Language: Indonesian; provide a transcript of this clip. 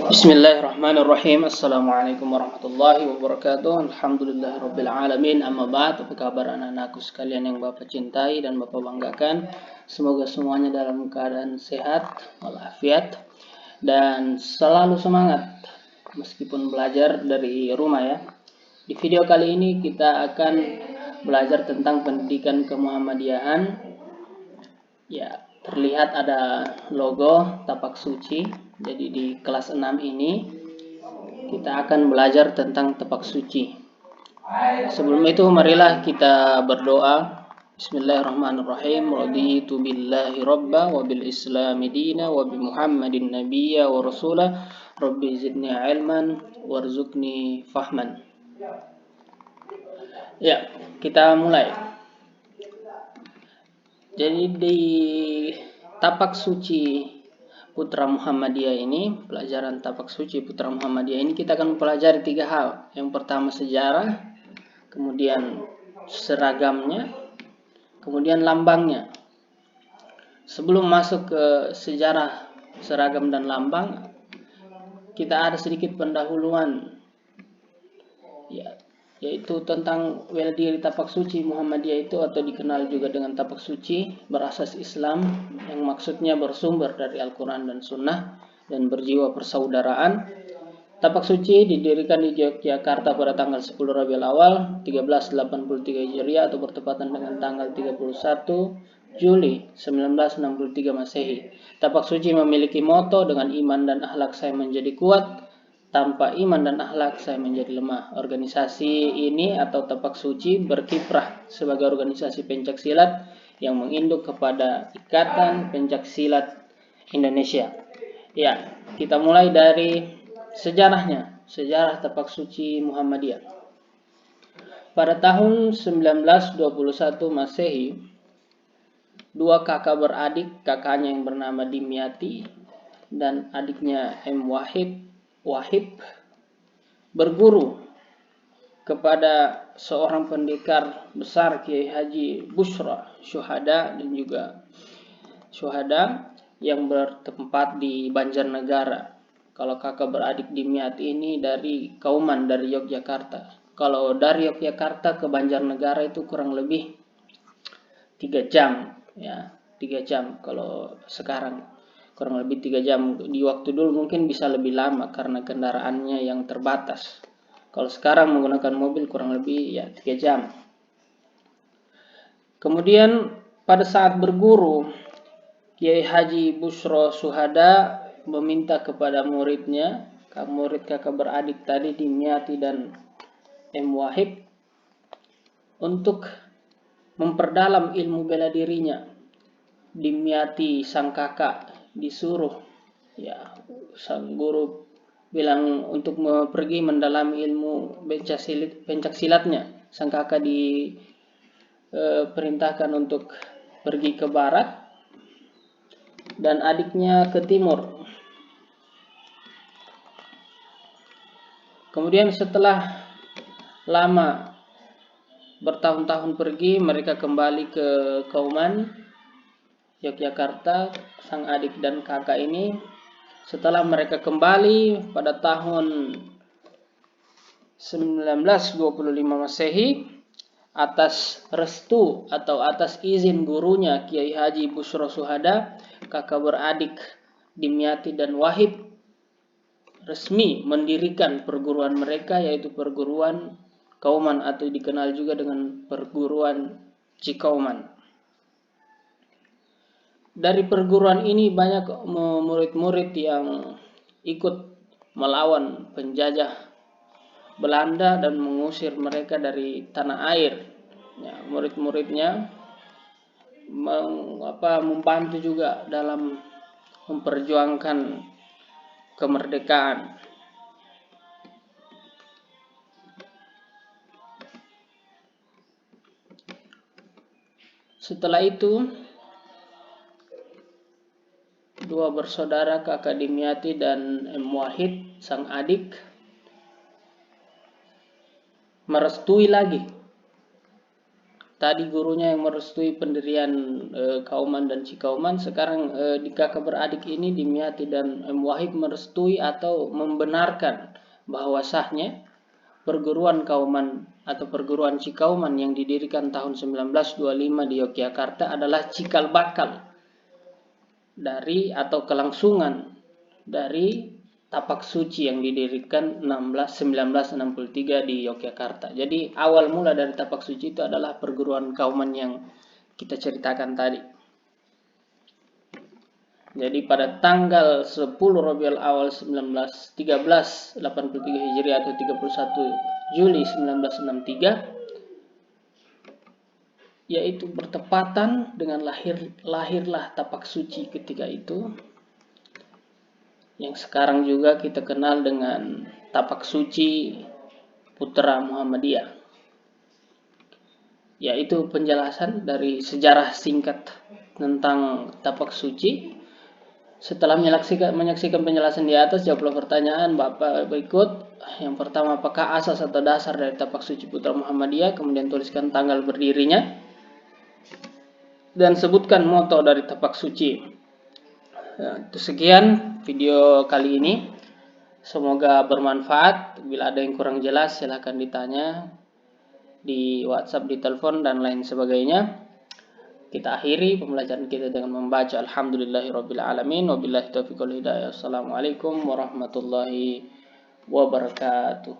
Bismillahirrahmanirrahim. Assalamualaikum warahmatullahi wabarakatuh. Alhamdulillahirabbil alamin. Amma ba'd. Apa kabar anak-anakku sekalian yang Bapak cintai dan Bapak banggakan? Semoga semuanya dalam keadaan sehat, walafiat, dan selalu semangat meskipun belajar dari rumah ya. Di video kali ini kita akan belajar tentang pendidikan kemuhammadiyahan. Ya, terlihat ada logo tapak suci. Jadi di kelas 6 ini kita akan belajar tentang tapak suci. Sebelum itu marilah kita berdoa. Bismillahirrahmanirrahim. Raditu billahi rabba wa bil islami dina wa bi Muhammadin nabiyya wa rasulah. Rabbi zidni ilman warzuqni fahman. Ya, kita mulai. Jadi di tapak suci Putra Muhammadiyah ini, pelajaran tapak suci Putra Muhammadiyah ini kita akan pelajari 3 hal. Yang pertama sejarah, kemudian seragamnya, kemudian lambangnya. Sebelum masuk ke sejarah, seragam dan lambang, kita ada sedikit pendahuluan, yaitu tentang bela diri tapak suci Muhammadiyah itu, atau dikenal juga dengan tapak suci berasas Islam, yang maksudnya bersumber dari Al-Quran dan Sunnah dan berjiwa persaudaraan. Tapak suci didirikan di Yogyakarta pada tanggal 10 Rabiul Awal 1383 Hijriah atau bertepatan dengan tanggal 31 Juli 1963 Masehi. Tapak suci memiliki moto, dengan iman dan akhlak saya menjadi kuat, tanpa iman dan akhlak saya menjadi lemah. Organisasi ini atau tapak suci berkiprah sebagai organisasi pencaksilat yang menginduk kepada Ikatan Pencaksilat Indonesia. Ya, kita mulai dari sejarahnya, sejarah tapak suci Muhammadiyah. Pada tahun 1921 Masehi, 2 kakak beradik, kakaknya yang bernama Dimyati dan adiknya M. Wahib berguru kepada seorang pendekar besar, Kiai Haji Bushra Syuhada, dan juga Syuhada yang bertempat di Banjarnegara. Kalau kakak beradik Dimyati ini dari Kauman, dari Yogyakarta. Kalau dari Yogyakarta ke Banjarnegara itu kurang lebih 3 jam ya, 3 jam. Kalau sekarang kurang lebih 3 jam. Di waktu dulu mungkin bisa lebih lama karena kendaraannya yang terbatas. Kalau sekarang menggunakan mobil kurang lebih ya 3 jam. Kemudian pada saat berguru, Kiai Haji Bushra Syuhada meminta kepada muridnya, murid kakak beradik tadi Dimyati dan M. Wahib, untuk memperdalam ilmu bela dirinya. Dimyati sang kakak disuruh, ya, sang guru bilang untuk pergi mendalami ilmu pencaksilatnya. Sang kakak diperintahkan untuk pergi ke barat dan adiknya ke timur. Kemudian setelah lama bertahun-tahun pergi, mereka kembali ke Kauman, Yogyakarta, sang adik dan kakak ini. Setelah mereka kembali pada tahun 1925 Masehi, atas restu atau atas izin gurunya Kiai Haji Bushra Syuhada, kakak beradik Dimyati dan Wahib resmi mendirikan perguruan mereka, yaitu perguruan Kauman atau dikenal juga dengan perguruan Cikauman. Dari perguruan ini banyak murid-murid yang ikut melawan penjajah Belanda dan mengusir mereka dari tanah air. Ya, murid-muridnya membantu juga dalam memperjuangkan kemerdekaan. Setelah itu, 2 bersaudara kakak Dimyati dan M. Wahid, sang adik, merestui lagi tadi gurunya yang merestui pendirian Kauman dan Cikauman, sekarang di kakak beradik ini Dimyati dan Wahid merestui atau membenarkan bahwa sahnya perguruan Kauman atau perguruan Cikauman yang didirikan tahun 1925 di Yogyakarta adalah cikal bakal dari atau kelangsungan dari Tapak Suci yang didirikan 1963 di Yogyakarta. Jadi awal mula dari Tapak Suci itu adalah perguruan Kauman yang kita ceritakan tadi. Jadi pada tanggal 10 Rabiul Awal 1383 Hijriah atau 31 Juli 1963, yaitu bertepatan dengan lahirlah Tapak Suci ketika itu, yang sekarang juga kita kenal dengan Tapak Suci Putra Muhammadiyah. Yaitu penjelasan dari sejarah singkat tentang Tapak Suci. Setelah menyaksikan penjelasan di atas, jawablah pertanyaan Bapak berikut. Yang pertama, apakah asas atau dasar dari Tapak Suci Putra Muhammadiyah? Kemudian tuliskan tanggal berdirinya dan sebutkan moto dari Tapak Suci. Itu sekian video kali ini. Semoga bermanfaat. Bila ada yang kurang jelas silahkan ditanya di WhatsApp, di telepon, dan lain sebagainya. Kita akhiri pembelajaran kita dengan membaca Alhamdulillahirabbil alamin wabillahi taufiq wal hidayah. Assalamualaikum warahmatullahi wabarakatuh.